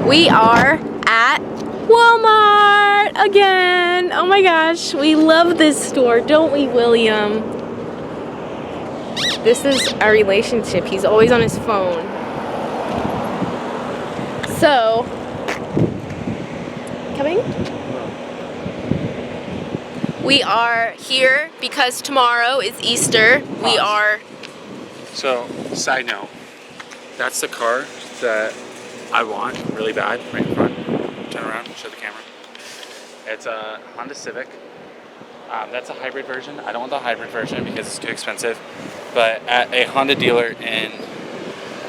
We are at Walmart again. Oh my gosh, we love this store, don't we, William? This is our relationship. He's always on his phone. So, coming? We are here because tomorrow is Easter. We are... So, side note, that's the car that I want really bad, right in front. Turn around, show the camera. It's a Honda Civic. That's a hybrid version. I don't want the hybrid version because it's too expensive. But at a Honda dealer in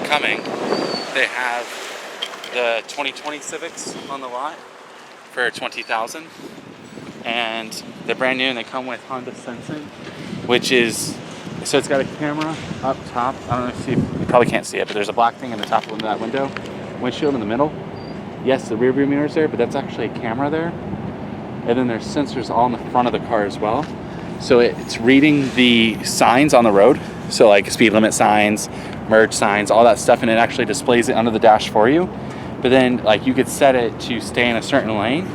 Cumming, they have the 2020 Civics on the lot for $20,000. And they're brand new and they come with Honda Sensing, which is, so it's got a camera up top. I don't know if you probably can't see it, but there's a black thing in the top of that window. Windshield in the middle. Yes, the rear view mirror is there, but that's actually a camera there. And then there's sensors all in the front of the car as well. So it's reading the signs on the road. So like speed limit signs, merge signs, all that stuff, and it actually displays it under the dash for you. But then like you could set it to stay in a certain lane,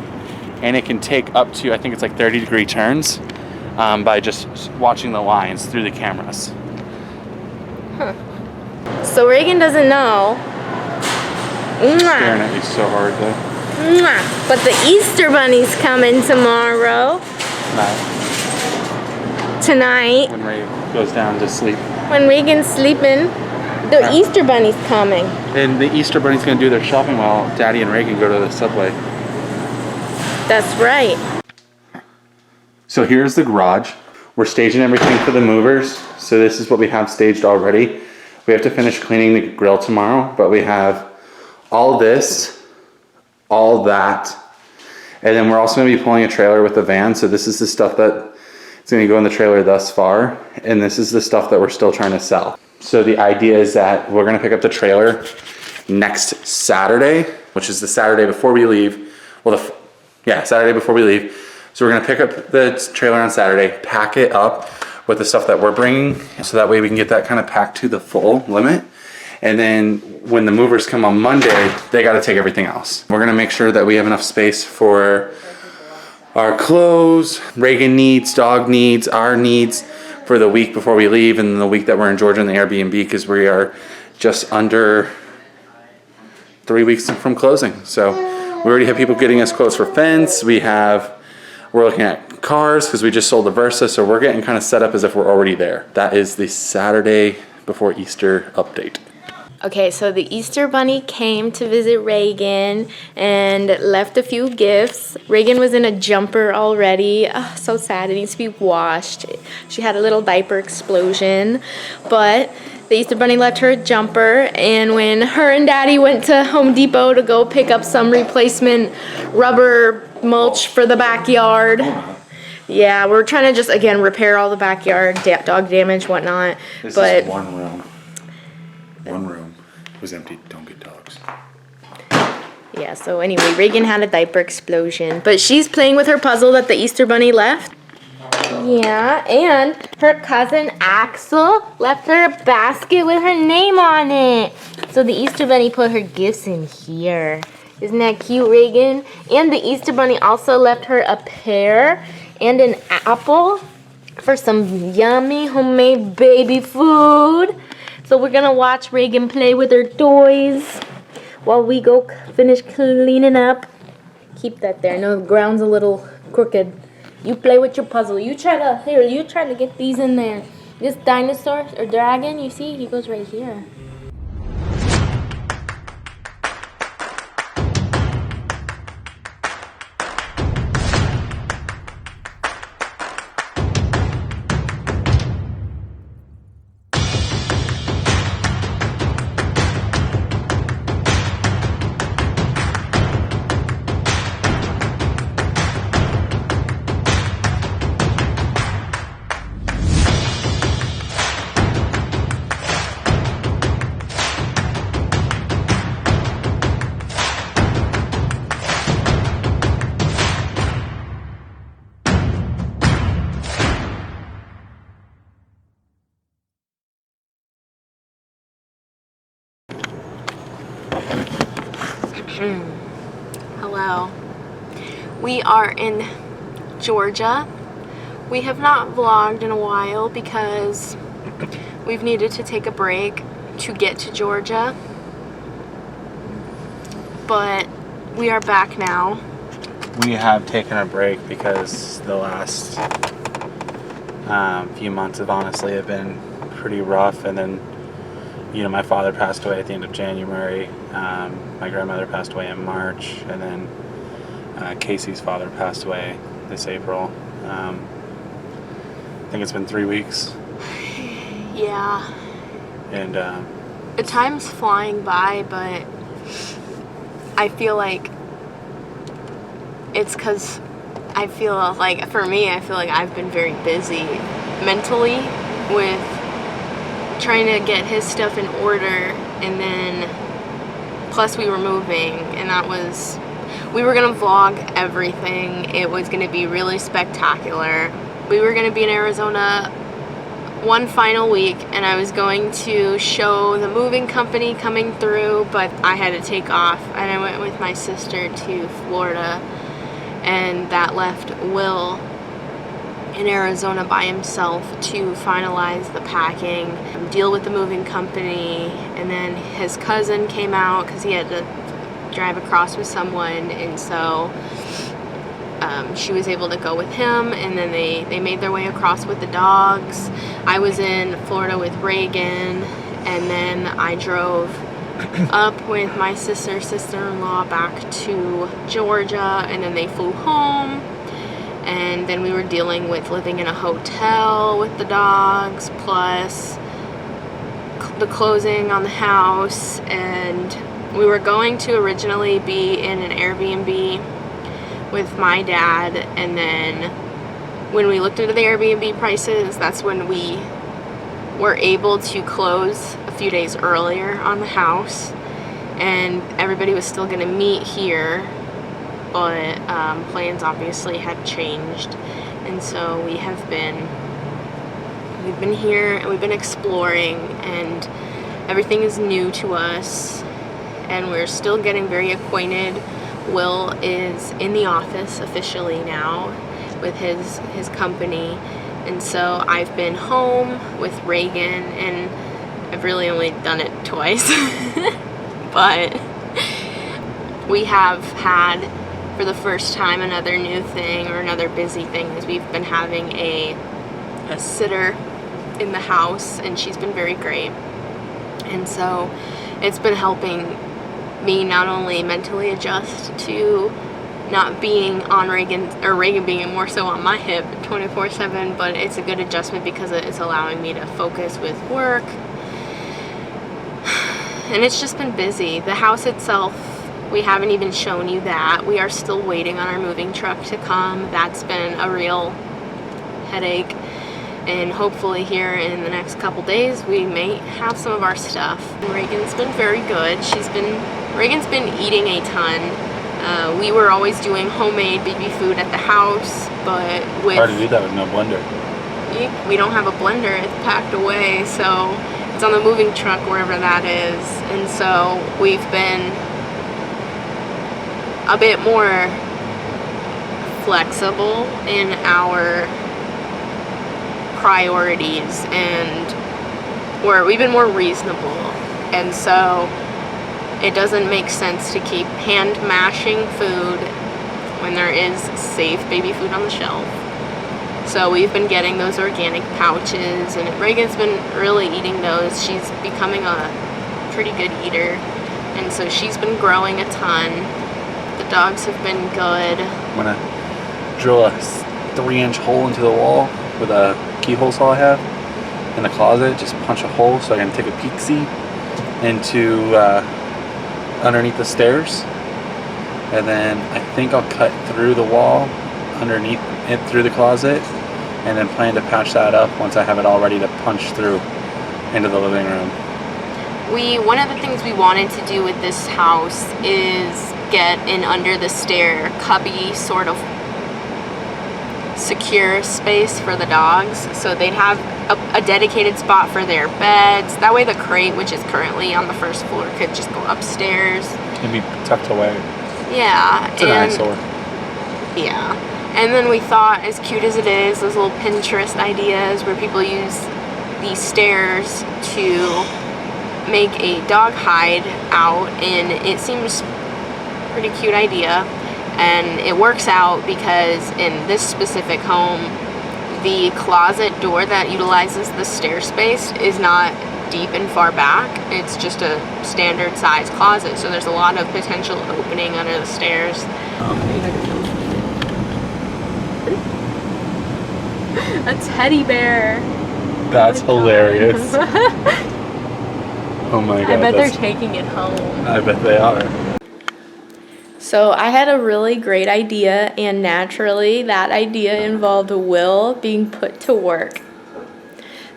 and it can take up to, I think it's like 30-degree turns by just watching the lines through the cameras. Huh. So Reagan doesn't know. Staring at me so hard though. But the Easter Bunny's coming tomorrow. Tonight. When Ray goes down to sleep. When Reagan's sleeping, the Easter Bunny's coming. And the Easter Bunny's gonna do their shopping while Daddy and Reagan go to the Subway. That's right. So here's the garage. We're staging everything for the movers. So this is what we have staged already. We have to finish cleaning the grill tomorrow, but we have all this, all that, and then we're also going to be pulling a trailer with the van. So this is the stuff that is going to go in the trailer thus far, and this is the stuff that we're still trying to sell. So the idea is that we're going to pick up the trailer next Saturday, which is the Saturday before we leave. Well, Saturday before we leave. So we're going to pick up the trailer on Saturday, pack it up with the stuff that we're bringing, so that way we can get that kind of packed to the full limit. And then when the movers come on Monday, they got to take everything else. We're going to make sure that we have enough space for our clothes, Reagan needs, dog needs, our needs for the week before we leave, and the week that we're in Georgia in the Airbnb, because we are just under 3 weeks from closing. So we already have people getting us quotes for fence. We're looking at cars because we just sold the Versa, so we're getting kind of set up as if we're already there. That is the Saturday before Easter update. Okay, so the Easter Bunny came to visit Reagan and left a few gifts. Reagan was in a jumper already. Oh, so sad, it needs to be washed. She had a little diaper explosion, but the Easter Bunny left her a jumper, and when her and Daddy went to Home Depot to go pick up some replacement rubber mulch for the backyard. Yeah, we're trying to just, again, repair all the backyard, dog damage, whatnot. This is one room. One room was empty. Don't get dogs. Yeah, so anyway, Reagan had a diaper explosion, but she's playing with her puzzle that the Easter Bunny left. Yeah, and her cousin Axel left her a basket with her name on it. So the Easter Bunny put her gifts in here. Isn't that cute, Reagan? And the Easter Bunny also left her a pear and an apple for some yummy homemade baby food. So we're gonna watch Reagan play with her toys while we go finish cleaning up. Keep that there. No, the ground's a little crooked. You play with your puzzle. You try to get these in there. This dinosaur or dragon, you see, he goes right here. Hello. We are in Georgia. We have not vlogged in a while because we've needed to take a break to get to Georgia. But we are back now. We have taken a break because the last few months have been pretty rough, and then my father passed away at the end of January. My grandmother passed away in March, and then Casey's father passed away this April. I think it's been 3 weeks. Yeah. And the time's flying by, but I feel like it's because I feel like, for me, I feel like I've been very busy mentally with trying to get his stuff in order, and then plus we were moving, and we were gonna vlog everything. It was gonna be really spectacular. We were gonna be in Arizona one final week, and I was going to show the moving company coming through, but I had to take off, and I went with my sister to Florida, and that left Will in Arizona by himself to finalize the packing, deal with the moving company, and then his cousin came out because he had to drive across with someone, and so she was able to go with him, and then they made their way across with the dogs. I was in Florida with Reagan, and then I drove up with my sister-in-law back to Georgia, and then they flew home, and then we were dealing with living in a hotel with the dogs, plus the closing on the house, and we were going to originally be in an Airbnb with my dad, and then when we looked into the Airbnb prices, that's when we were able to close a few days earlier on the house, and everybody was still going to meet here, but plans obviously had changed, and so we've been here, and we've been exploring, and everything is new to us, and we're still getting very acquainted. Will is in the office officially now with his company, and so I've been home with Reagan, and I've really only done it twice, but we have had, for the first time, another new thing, or another busy thing, is we've been having a sitter in the house, and she's been very great, and so it's been helping me not only mentally adjust to not being on Reagan being more so on my hip 24/7, but it's a good adjustment because it's allowing me to focus with work, and it's just been busy. The house itself, we haven't even shown you that. We are still waiting on our moving truck to come. That's been a real headache, and hopefully here in the next couple days we may have some of our stuff. Reagan's been very good. Reagan's been eating a ton. We were always doing homemade baby food at the house, but with... Hard to do that with no blender. We don't have a blender. It's packed away, so it's on the moving truck wherever that is. And so we've been a bit more flexible in our priorities, and we've been more reasonable, and so it doesn't make sense to keep hand mashing food when there is safe baby food on the shelf. So we've been getting those organic pouches, and Reagan's been really eating those. She's becoming a pretty good eater, and so she's been growing a ton. The dogs have been good. I'm gonna drill a 3-inch hole into the wall with a keyhole saw I have in the closet. Just punch a hole so I can take a peek-see into underneath the stairs, and then I think I'll cut through the wall underneath it through the closet, and then plan to patch that up once I have it all ready to punch through into the living room. One of the things we wanted to do with this house is get an under the stair cubby sort of secure space for the dogs, so they'd have a dedicated spot for their beds. That way the crate, which is currently on the first floor, could just go upstairs. can be tucked away. Yeah. It's an eyesore. Yeah. And then we thought, as cute as it is, those little Pinterest ideas where people use these stairs to make a dog hide out, and it seems pretty cute idea, and it works out because in this specific home, the closet door that utilizes the stair space is not deep and far back. It's just a standard size closet, so there's a lot of potential opening under the stairs. A teddy bear. That's hilarious. Oh my god. I bet they're taking it home. I bet they are. So I had a really great idea, and naturally that idea involved Will being put to work.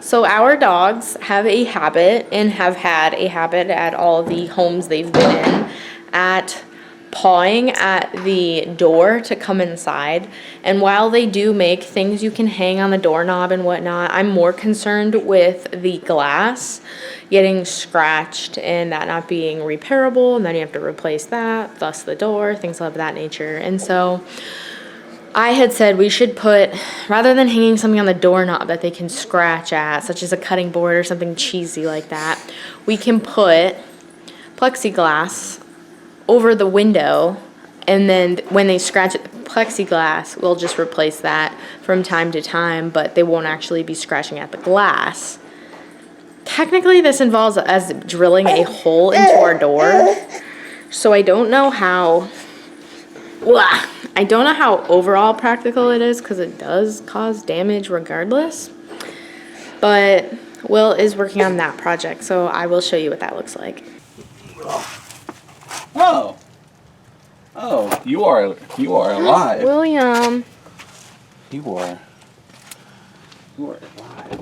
So our dogs have a habit, and have had a habit at all the homes they've been in, at pawing at the door to come inside. And while they do make things you can hang on the doorknob and whatnot, I'm more concerned with the glass getting scratched and that not being repairable, and then you have to replace that, thus the door, things of that nature. And so I had said we should put, rather than hanging something on the doorknob that they can scratch at, such as a cutting board or something cheesy like that, we can put plexiglass over the window, and then when they scratch at the plexiglass, we'll just replace that from time to time, but they won't actually be scratching at the glass. Technically, this involves us drilling a hole into our door, so I don't know how overall practical it is, because it does cause damage regardless. But Will is working on that project, so I will show you what that looks like. Oh, you are alive. William. You are alive.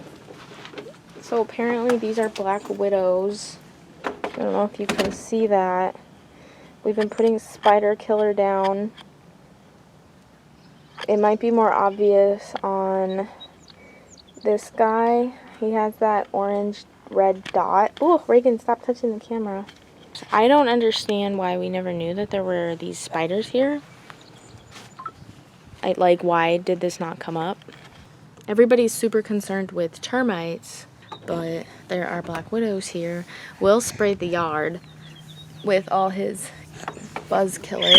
So apparently these are black widows. I don't know if you can see that. We've been putting spider killer down. It might be more obvious on this guy. He has that orange red dot. Oh, Reagan, stop touching the camera. I don't understand why we never knew that there were these spiders here. Why did this not come up? Everybody's super concerned with termites, but there are black widows here. Will sprayed the yard with all his buzz killer.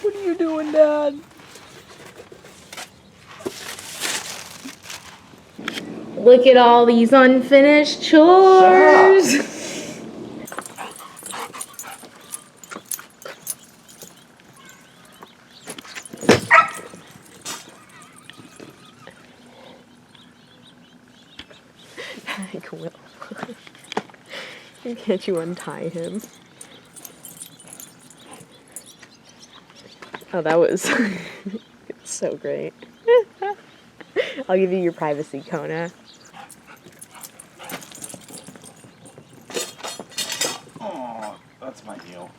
What are you doing, Dad? Look at all these unfinished chores. Will. Can't you untie him? Oh, that was so great. I'll give you your privacy, Kona. Oh, that's my deal.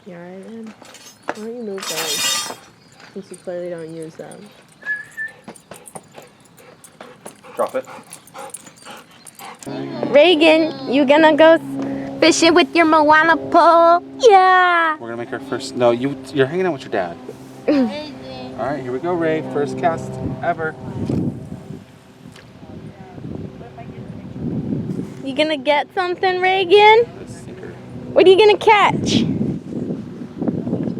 You alright, then? Why don't you move those? Since you clearly don't use them. Drop it. Reagan, you gonna go fishing with your Moana pole? Yeah! We're gonna make our first. No, you're hanging out with your dad. All right, here we go, Ray. First cast ever. You gonna get something, Reagan? The sinker. What are you gonna catch?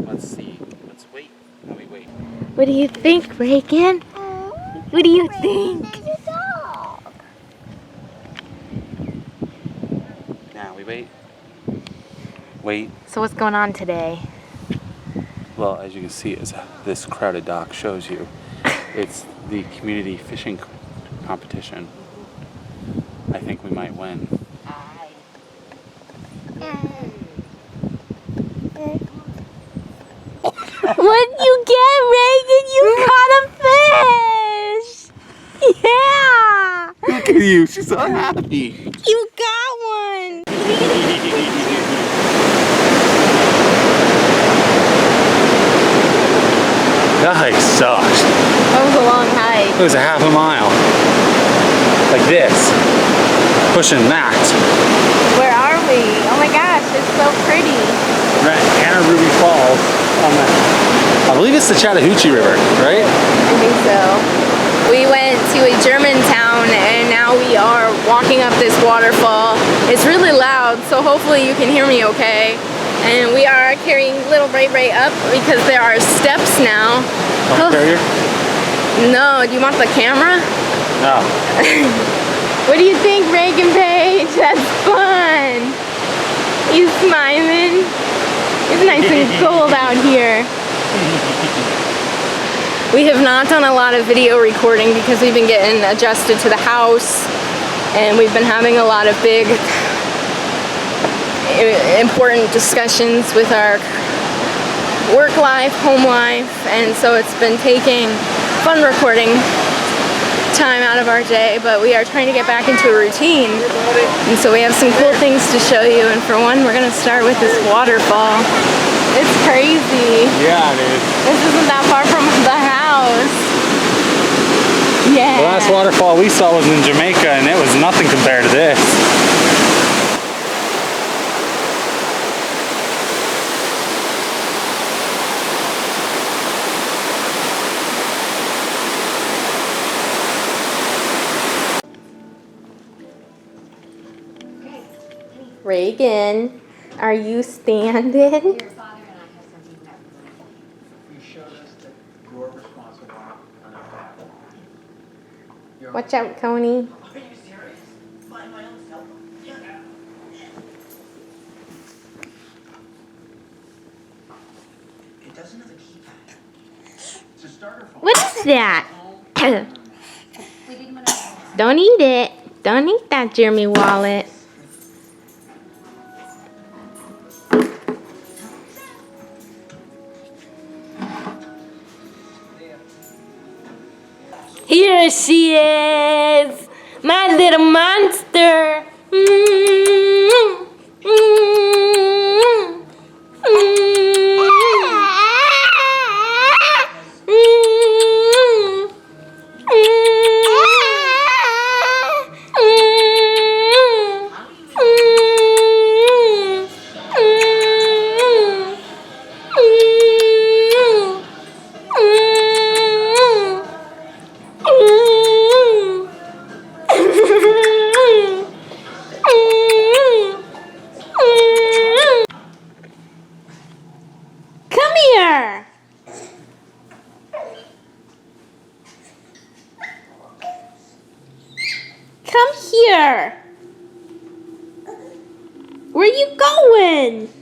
Let's see. Let's wait. Let me wait. What do you think, Reagan? What do you think? Now we wait. Wait. So what's going on today? Well, as you can see, as this crowded dock shows you, it's the community fishing competition. I think we might win. What'd you get, Reagan? You caught a fish! Yeah! Look at you, she's so happy. You got one! Nice. sucked. That was a long hike. It was a half a mile. Like this. Pushing that. Where are we? Oh my gosh, it's so pretty. We're at Anna Ruby Falls. I believe it's the Chattahoochee River, right? I think so. We went to a German town and now we are walking up this waterfall. It's really loud, so hopefully you can hear me okay. And we are carrying little Ray Ray up because there are steps now. Carrier? No, do you want the camera? No. What do you think, Reagan Page? That's fun. He's smiling. It's nice and cold out here. We have not done a lot of video recording because we've been getting adjusted to the house and we've been having a lot of big important discussions with our work life, home life, and so it's been taking fun recording time out of our day, but we are trying to get back into a routine. And so we have some cool things to show you, and for one, we're gonna start with this waterfall. It's crazy. Yeah, it is. This isn't that far from the house. Yeah. The last waterfall we saw was in Jamaica and it was nothing compared to this. Reagan, are you standing? Your father and I have something that You showed us that you're responsible on our behalf. You're- Watch out, Coney. Are you serious? My own cell phone? Yeah. It doesn't have a keypad. It's a starter phone. What is that? we didn't want to. Don't eat it. Don't eat that Jeremy wallet. Here she is, my little monster. Come here. Come here. Where you going?